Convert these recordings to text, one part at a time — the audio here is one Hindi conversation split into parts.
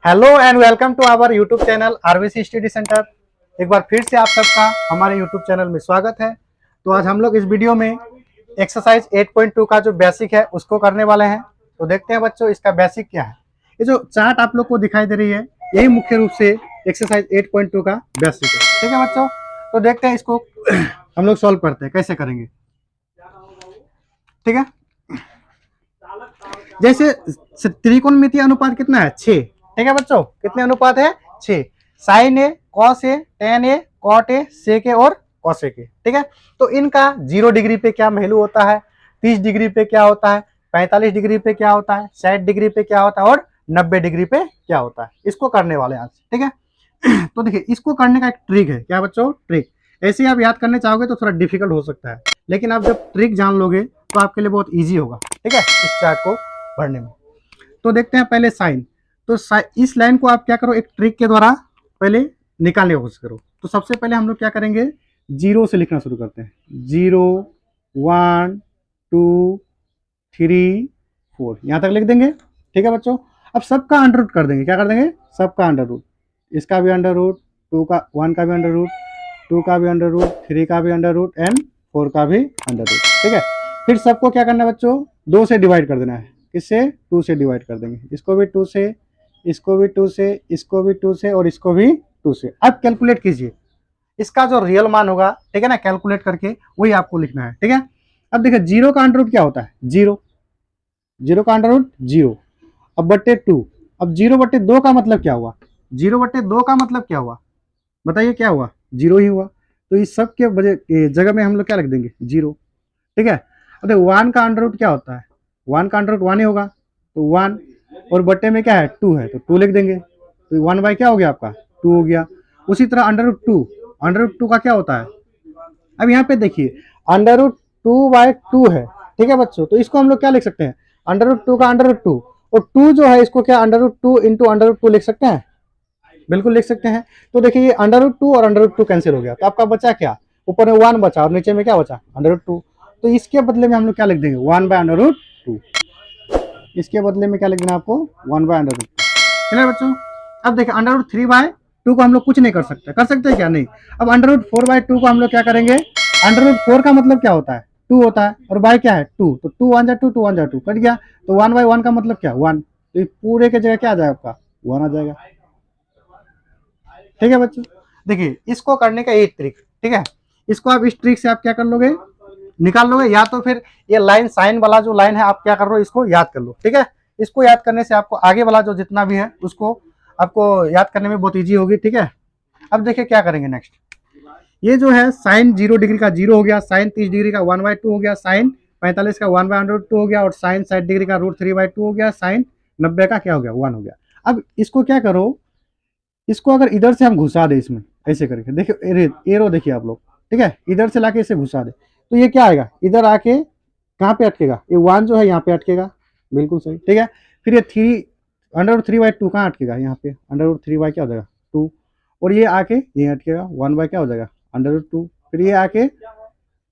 Hello and welcome to our YouTube channel RBC study centre. एक बार फिर से आप सबका हमारे यूट्यूब चैनल में स्वागत है। तो आज हम लोग इस वीडियो में एक्सरसाइज 8.2 का जो बेसिक है उसको करने वाले हैं। तो देखते हैं बच्चों इसका बेसिक क्या है। ये जो चार्ट आप लोग को दिखाई दे रही है यही मुख्य रूप से एक्सरसाइज 8.2 का बेसिक है। ठीक है बच्चों, तो देखते हैं इसको हम लोग सॉल्व करते हैं, कैसे करेंगे। ठीक है, जैसे त्रिकोणमितीय अनुपात कितना है 6। ठीक है बच्चों, कितने अनुपात है 6। Sine A, cos A, tan A, cot A, sec A और कॉसेक ए। ठीक है, तो इनका 0 डिग्री पे क्या वैल्यू होता है, 30 डिग्री पे क्या होता है, 45 डिग्री पे क्या होता है, 60 डिग्री पे क्या होता है और 90 डिग्री पे क्या होता है, इसको करने वाले आज। ठीक है, तो देखिए इसको करने का एक ट्रिक है। क्या बच्चों, ट्रिक। ऐसे आप याद करने चाहोगे तो थोड़ा डिफिकल्ट हो सकता है, लेकिन आप जब ट्रिक जान लोगे तो आपके लिए बहुत ईजी होगा। ठीक है, इस चार्ट को भरने में। तो देखते हैं पहले साइन। तो इस लाइन को आप क्या करो, एक ट्रिक के द्वारा पहले निकालने की कोशिश करो। तो सबसे पहले हम लोग क्या करेंगे, 0 से लिखना शुरू करते हैं। 0 1 2 3 4 यहाँ तक लिख देंगे। ठीक है बच्चों, अब सबका अंडर रूट कर देंगे। क्या कर देंगे, सबका अंडर रूट। इसका भी अंडर रूट, 1 का भी अंडर रूट, 2 का भी अंडर रूट, 3 का भी अंडर रूट एंड 4 का भी अंडर रूट। ठीक है, फिर सबको क्या करना है बच्चों, 2 से डिवाइड कर देना है। किससे, 2 से डिवाइड कर देंगे। इसको भी 2 से, इसको भी 2 से, इसको भी 2 से और इसको भी 2 से। अब कैलकुलेट कीजिए इसका जो रियल मान होगा। ठीक है ना, कैलकुलेट करके वही आपको लिखना है। ठीक है, अब देखिए 0 का अंडर रूट क्या होता है, 0। 0 का अंडर रूट 0। अब बट्टे 2। अब 0/2 का मतलब क्या हुआ, 0/2 का मतलब क्या हुआ, बताइए क्या हुआ, 0 ही हुआ। तो इस सब के जगह में हम लोग क्या लिख देंगे, 0। ठीक है, अब देखो 1 का अंडर रूट क्या होता है, 1 का अंडर रूट 1 ही होगा। तो 1 और बट्टे में क्या है 2 है, तो 2 लिख देंगे। तो 1 बाय क्या हो गया आपका, 2 हो गया। उसी तरह अंडर रूट 2, अंडर रूट 2 का क्या होता है। अब यहाँ पे देखिए अंडर रूट 2/2 है। ठीक है बच्चों, तो इसको हम लोग क्या लिख सकते हैं, अंडर रूट 2 का अंडर रूट 2 और 2 जो है इसको क्या under root 2 into under root 2 लिख सकते हैं, बिल्कुल लिख सकते हैं। तो देखिए ये अंडर रूट 2 और अंडर रूट 2 कैंसिल हो गया, तो आपका बचा क्या, ऊपर में 1 बचा और नीचे में क्या बचा, अंडर रूट 2। तो इसके बदले में हम लोग क्या लिख देंगे, 1 बाय अंडर रूट 2। इसके बदले में क्या लिख देना आपको, 1 बाय अंडर रूट 2। चलिए बच्चों, अब देखिए अंडर रूट 3/2 को हम लोग कुछ नहीं कर सकते, कर सकते हैं क्या, नहीं। अब अंडर रूट 4/2 को हम लोग क्या करेंगे, अंडर रूट 4 का मतलब क्या होता है, 2 होता है और बाय क्या है 2, तो 2 1 जा 2, 2 1 जा 2 कट गया। तो 1/1 का मतलब क्या 1, तो पूरे के जगह क्या आ जाएगा आपका 1 आ जाएगा। ठीक है बच्चों, देखिए इसको करने का एक ट्रिक। ठीक है, इसको आप इस ट्रिक से आप क्या कर लोगे, निकाल लोगे, या तो फिर ये लाइन साइन वाला जो लाइन है आप क्या कर रहे हो, इसको याद कर लो। ठीक है, इसको याद करने से आपको आगे वाला जो जितना भी है उसको आपको याद करने में बहुत ईजी होगी। ठीक है, अब देखिए क्या करेंगे नेक्स्ट। ये जो है साइन 0 डिग्री का 0 हो गया, साइन 30 डिग्री का 1/2 हो गया, साइन 45 का 1/√2 हो गया और साइन 60 डिग्री का √3/2 हो गया, साइन 90 का क्या हो गया 1 हो गया। अब इसको क्या करो, इसको अगर इधर से हम घुसा दे इसमें ऐसे करके, देखिए एरो देखिए आप लोग। ठीक है, इधर से लाके इसे घुसा दे तो ये क्या आएगा, इधर आके कहाँ पे अटकेगा, ये 1 जो है यहाँ पे अटकेगा, बिल्कुल सही। ठीक है, फिर ये 3 अंडर√3/2 कहाँ अटकेगा, यहाँ पे अंडर√3 क्या हो जाएगा 2 और ये आके ये अटकेगा 1 क्या हो जाएगा अंडर√2, फिर ये आके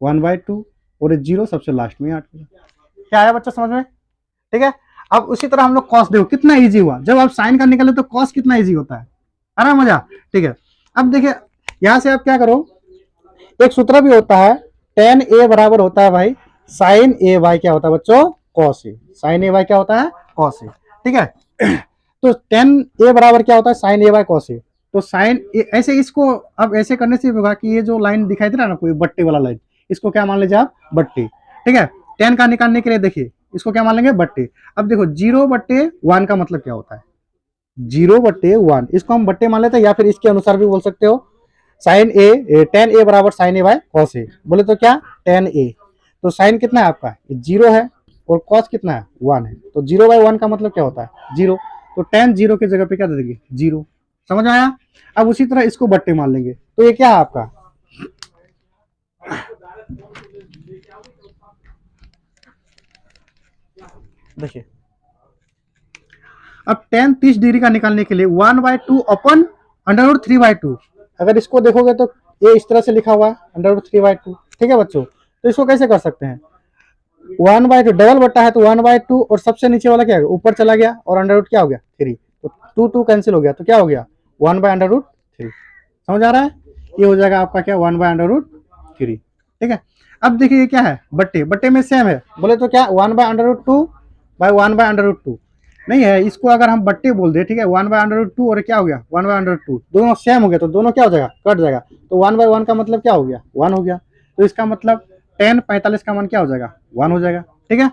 1/2 और ये 0 सबसे लास्ट में अटकेगा। क्या आया बच्चा समझ में। ठीक है, अब उसी तरह हम लोग कॉस, देखो कितना ईजी हुआ, जब आप साइन का निकाले तो कॉस कितना ईजी होता है, अरे मजा। ठीक है, अब देखिए यहां से आप क्या करो, एक सूत्र भी होता है tan a बराबर होता है भाई साइन a बाय क्या होता है बच्चों, cos a। Sine a by क्या होता है cos a। ठीक है, तो tan a बराबर क्या होता है sine a by cos a। तो साइन ऐसे इसको अब ऐसे करने से होगा कि ये जो लाइन दिखाई दे रहा है ना कोई बट्टे वाला लाइन, इसको क्या मान लीजिए आप बट्टे। ठीक है, tan का निकालने के लिए देखिए इसको क्या मान लेंगे बट्टे। अब देखो 0/1 का मतलब क्या होता है, 0/1, इसको हम बट्टे मान लेते हैं या फिर इसके अनुसार भी बोल सकते हो साइन ए, tan a बराबर sign A by cos A, बोले तो क्या tan a। तो साइन कितना है आपका 0 है और कॉस कितना है 1 है, तो 0/1 का मतलब क्या होता है 0। तो tan 0 की जगह पे क्या दे देंगे 0, समझ आया। अब उसी तरह इसको बट्टे मान लेंगे तो ये क्या है आपका, देखिए अब tan 30 डिग्री का निकालने के लिए 1/2 अपन अंडर√3/2। अगर इसको देखोगे तो ये इस तरह से लिखा हुआ है अंडर√3/2। ठीक है बच्चों, तो इसको कैसे कर सकते हैं, 1/2 डबल बट्टा है तो 1/2 और सबसे नीचे वाला क्या है ऊपर चला गया और अंडर रूट क्या हो गया 3, तो टू कैंसिल हो गया तो क्या हो गया 1/√3। समझ आ रहा है? ये हो जाएगा आपका क्या 1/√3। ठीक है। अब देखिए क्या है बट्टे, बट्टे में सेम है, बोले तो क्या 1/√2/1/√2 नहीं है, इसको अगर हम बट्टे बोल दे, ठीक है 1/√2 और क्या हो गया 1/√2, दोनों सेम हो गया तो दोनों क्या हो जाएगा कट जाएगा, तो 1/1 का मतलब क्या हो गया 1 हो गया, तो इसका मतलब tan 45 का मान क्या हो जाएगा 1 हो जाएगा। ठीक है।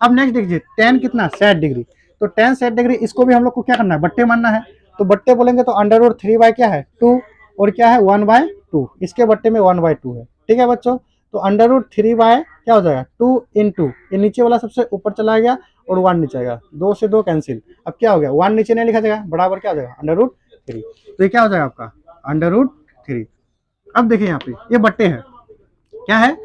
अब नेक्स्ट देखिए tan कितना 60 डिग्री, तो tan 60 डिग्री इसको भी हम लोग को क्या करना है बट्टे मानना है, तो बट्टे बोलेंगे तो √3 क्या है 2 और क्या है 1/2, इसके बट्टे में 1/2 है। ठीक है बच्चों, तो √3 क्या हो जाएगा 2 इंटू ये नीचे वाला सबसे ऊपर चला गया और 1 नीचे आएगा, 2 से 2 कैंसिल, अब क्या हो गया 1 नीचे नहीं लिखा जाएगा बराबर क्या हो जाएगा √3, तो ये क्या हो जाएगा आपका √3। अब देखिए यहाँ पे ये बट्टे है, क्या है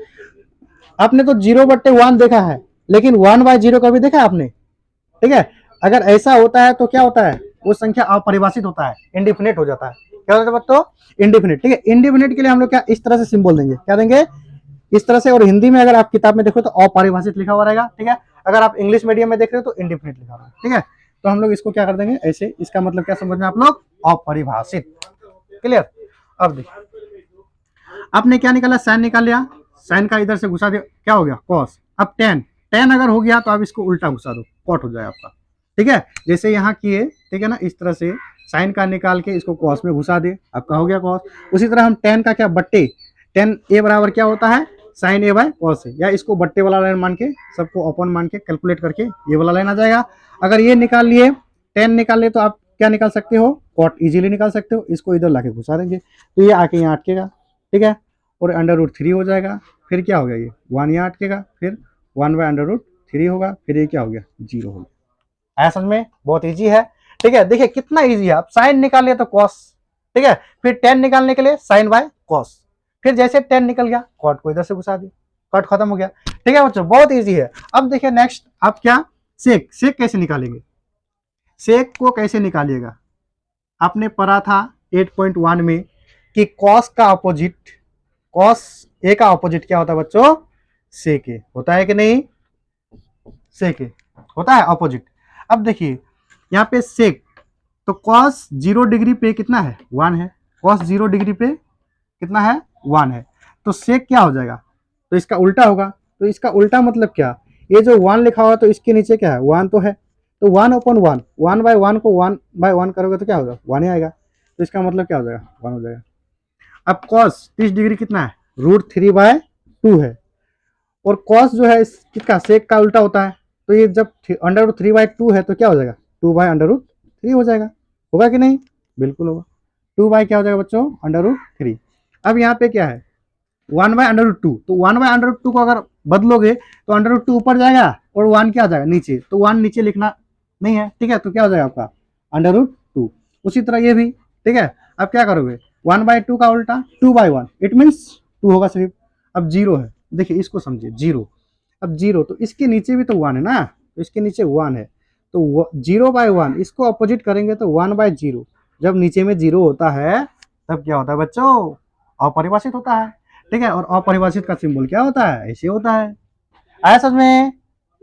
आपने तो 0/1 देखा है, लेकिन 1/0 का भी देखा है आपने। ठीक है, अगर ऐसा होता है तो क्या होता है वो संख्या अपरिभाषित होता है, इंडिफिनिट हो जाता है। क्या होता है बच्चों इंडिफिनिट। ठीक है, इंडिफिनिट के लिए हम लोग क्या इस तरह से सिंबल देंगे, क्या देंगे इस तरह से, और हिंदी में अगर आप किताब में देखो तो अपरिभाषित लिखा हुआ रहेगा। ठीक है, अगर आप इंग्लिश मीडियम में देख रहे हो तो इंडिफिनिट लिखा हुआ है। ठीक है, तो हम लोग इसको क्या कर देंगे ऐसे, इसका मतलब क्या समझना आप लोग अपरिभाषित। क्लियर। अब देखिए आपने क्या निकाला साइन निकाल लिया, साइन का इधर से घुसा दिया क्या हो गया कॉस, अब टेन, टेन अगर हो गया तो आप इसको उल्टा घुसा दो कॉट हो जाए आपका। ठीक है, जैसे यहाँ किए, ठीक है ना, इस तरह से साइन का निकाल के इसको कॉस में घुसा दे, आपका हो गया कॉस। उसी तरह हम टेन का क्या बट्टे, टेन ए बराबर क्या होता है sign A by cos A, या इसको बट्टे वाला लाइन मान के सबको अपन मान के कैलकुलेट करके ये वाला लाइन आ जाएगा। अगर ये निकाल लिए टेन निकाल लिए तो आप क्या निकाल सकते हो कॉट इजीली निकाल सकते हो, इसको इधर लाके घुसा देंगे तो ये आके यहाँ अटकेगा। ठीक है, और √3 हो जाएगा, फिर क्या हो गया ये 1 यहाँ अटकेगा, फिर 1/√3 होगा, फिर ये क्या हो गया 0 हो गया। आया समझ में? बहुत इजी है। ठीक है, देखिए कितना इजी है, आप साइन निकाल लिया तो कॉस, ठीक है, फिर टेन निकालने के लिए साइन बाय कॉस, फिर जैसे टेन निकल गया कॉट को इधर से घुसा दिया, कॉट खत्म हो गया। ठीक है बच्चों, बहुत इजी है। अब देखिए नेक्स्ट आप क्या सेक, सेक कैसे निकालेंगे, सेक को कैसे निकालिएगा, आपने पढ़ा था 8.1 में कि कॉस का अपोजिट, कॉस ए का अपोजिट क्या होता है बच्चों सेक ए होता है कि नहीं, सेक ए होता है अपोजिट। अब देखिए यहाँ पे सेक, तो कॉस 0 डिग्री पे कितना है 1 है, कॉस 0 डिग्री पे कितना है 1 है, तो सेक क्या हो जाएगा, तो इसका उल्टा होगा, तो इसका उल्टा मतलब क्या, ये जो 1 लिखा हुआ तो इसके नीचे क्या है 1 तो है, तो 1/1, 1/1 को 1/1 करोगे तो क्या होगा 1 ही आएगा, तो इसका मतलब क्या हो जाएगा 1 हो जाएगा। अब कॉस 30 डिग्री कितना है √3/2 है, और कॉस जो है किसका सेक का उल्टा होता है, तो ये जब √3/2 है तो क्या हो जाएगा 2/√3 हो जाएगा, होगा कि नहीं, बिल्कुल होगा, 2 क्या हो जाएगा बच्चों √3। अब यहाँ पे क्या है 1/√2, तो 1/√2 को अगर बदलोगे तो √2 ऊपर जाएगा और 1 क्या आ जाएगा नीचे, तो 1 नीचे लिखना नहीं है। ठीक है, तो क्या हो जाएगा आपका √2। उसी तरह ये भी, ठीक है, अब क्या करोगे 1/2 का उल्टा 2/1, इट मीन्स 2 होगा सिर्फ। अब 0 है, देखिए इसको समझिए 0, अब 0 तो इसके नीचे भी तो 1 है ना, तो इसके नीचे 1 है, तो 0/1 इसको अपोजिट करेंगे तो 1/0, जब नीचे में 0 होता है तब क्या होता है बच्चों अपरिभाषित होता है। ठीक है, और अपरिभाषित का सिंबल क्या होता है ऐसे होता है। आया समझ में?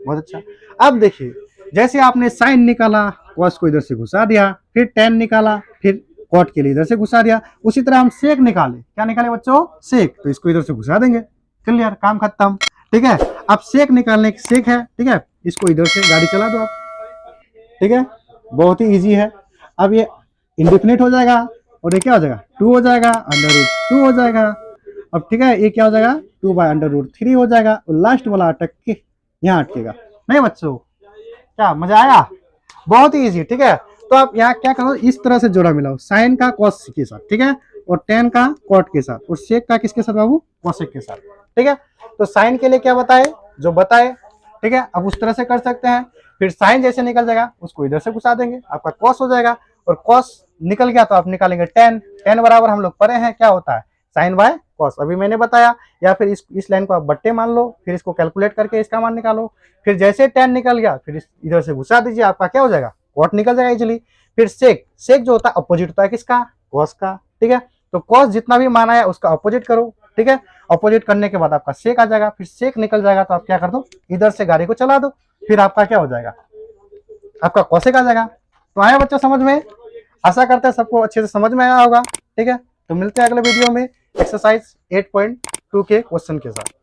बहुत अच्छा। अब देखिए जैसे आपने साइन निकाला कॉस को इधर से घुसा दिया, फिर टेन निकाला, फिर कॉट के लिए इधर से घुसा दिया, उसी तरह हम सेक निकाले, क्या निकाले बच्चों सेक, तो इसको इधर से घुसा देंगे, क्लियर, काम खत्म। ठीक है, अब सेक निकालने की सेक है, ठीक है, इसको इधर से गाड़ी चला दो आप। ठीक है, बहुत ही इजी है। अब ये इंडिफिनिट हो जाएगा और ये क्या हो जाएगा 2 हो जाएगा, √2 हो जाएगा। अब ठीक है, ये क्या हो जाएगा 2/√3 हो जाएगा, और लास्ट वाला अटक के यहाँ अटकेगा। नहीं बच्चों, क्या मजा आया? बहुत ही इजी। ठीक है, तो आप यहाँ क्या करो इस तरह से जोड़ा मिलाओ, साइन का कॉस के साथ, ठीक है, और टेन का कॉट के साथ, और सेक का किसके साथ बाबू कॉसेक के साथ। ठीक है, तो साइन के लिए क्या बताए जो बताए, ठीक है, अब उस तरह से कर सकते हैं। फिर साइन जैसे निकल जाएगा उसको इधर से घुसा देंगे, आपका कॉस हो जाएगा, और कॉस निकल गया तो आप निकालेंगे टेन, टेन बराबर हम लोग पढ़े हैं क्या होता है साइन बाय कॉस, अभी मैंने बताया। या फिर इस लाइन को आप बट्टे मान लो, फिर इसको कैलकुलेट करके इसका मान निकालो, फिर जैसे टेन निकल गया फिर इधर से घुसा दीजिए, आपका क्या हो जाएगा कॉट निकल जाएगा इजिली। फिर सेक, सेक जो होता है अपोजिट होता है किसका कॉस का। ठीक है, तो कॉस जितना भी माना है उसका अपोजिट करो। ठीक है, अपोजिट करने के बाद आपका सेक आ जाएगा, फिर सेक निकल जाएगा तो आप क्या कर दो इधर से गाड़ी को चला दो, फिर आपका क्या हो जाएगा आपका कॉसेक आ जाएगा। तो आया बच्चों समझ में? आशा करते हैं सबको अच्छे से समझ में आया होगा। ठीक है, तो मिलते हैं अगले वीडियो में एक्सरसाइज 8.2 के क्वेश्चन के साथ।